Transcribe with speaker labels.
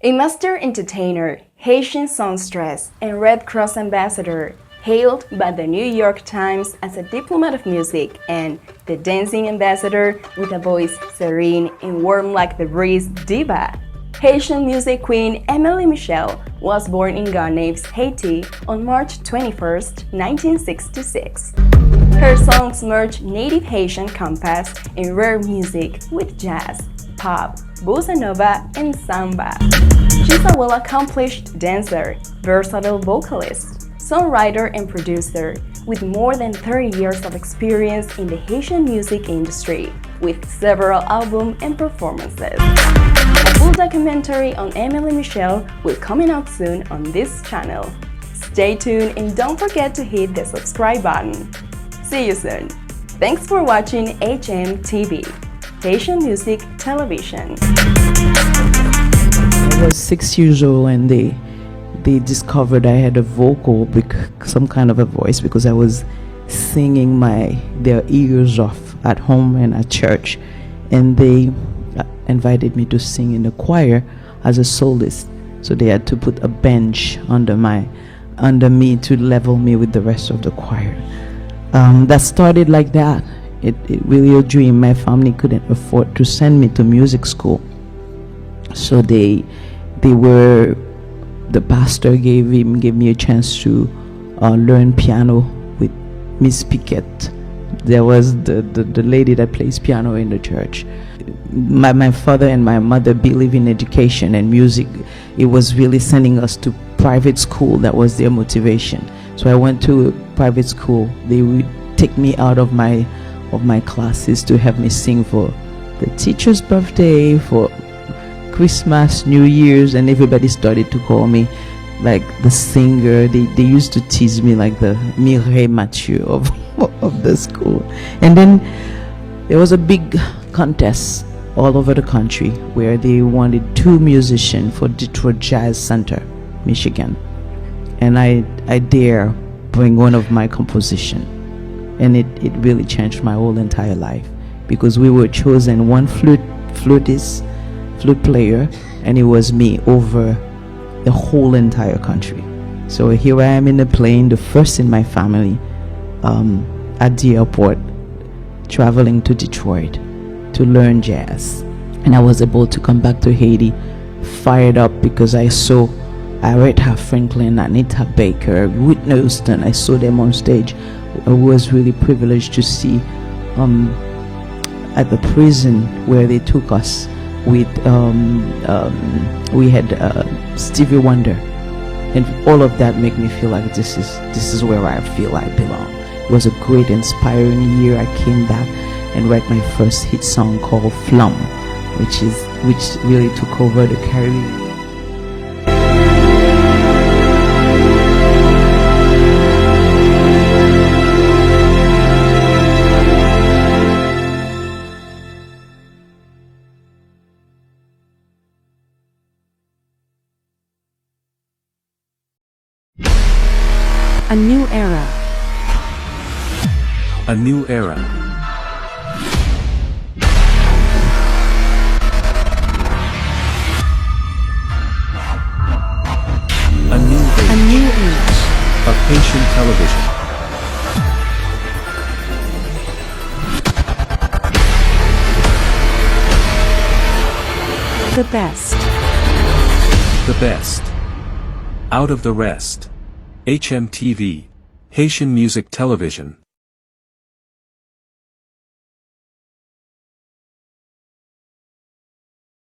Speaker 1: A master entertainer, Haitian songstress, and Red Cross ambassador, hailed by the New York Times as a diplomat of music and the dancing ambassador with a voice serene and warm like the breeze diva. Haitian music queen Emeline Michel was born in Gonaives, Haiti on March 21, 1966. Her songs merge native Haitian compass and rare music with jazz, pop, bossa nova, and samba. She's a well-accomplished dancer, versatile vocalist, songwriter, and producer with more than 30 years of experience in the Haitian music industry, with several albums and performances. A full documentary on Emeline Michel will coming out soon on this channel. Stay tuned and don't forget to hit the subscribe button. See you soon. Thanks for watching HMTV, Haitian Music Television.
Speaker 2: I was 6 years old and they discovered I had a vocal, some kind of a voice, because I was singing their ears off at home and at church, and they invited me to sing in the choir as a soloist. So they had to put a bench under me to level me with the rest of the choir. That started like that. It really a dream. My family couldn't afford to send me to music school, so the pastor gave me a chance to learn piano with Miss Piquette. There was the lady that plays piano in the church. My father and my mother believe in education and music. It was really sending us to private school. That was their motivation. So I went to a private school. They would take me out of my classes to have me sing for the teacher's birthday, for Christmas, New Year's, and everybody started to call me like the singer. They used to tease me like the Mireille Mathieu of the school. And then there was a big contest all over the country where they wanted 2 musicians for Detroit Jazz Center, Michigan. And I dare bring one of my composition, and it really changed my whole entire life, because we were chosen one flute player, and it was me over the whole entire country. So here I am in the plane, the first in my family, at the airport, traveling to Detroit to learn jazz. And I was able to come back to Haiti fired up because I saw Aretha Franklin, Anita Baker, Whitney Houston. I saw them on stage. I was really privileged to see at the prison where they took us with we had Stevie Wonder, and all of that make me feel like this is where I feel I belong. It was a great, inspiring year. I came back and wrote my first hit song called Flum, which really took over the Caribbean.
Speaker 3: A new era.
Speaker 4: A new era. A new age.
Speaker 3: A new age.
Speaker 4: Of Haitian television.
Speaker 3: The best.
Speaker 4: The best. Out of the rest. HMTV, Haitian Music Television.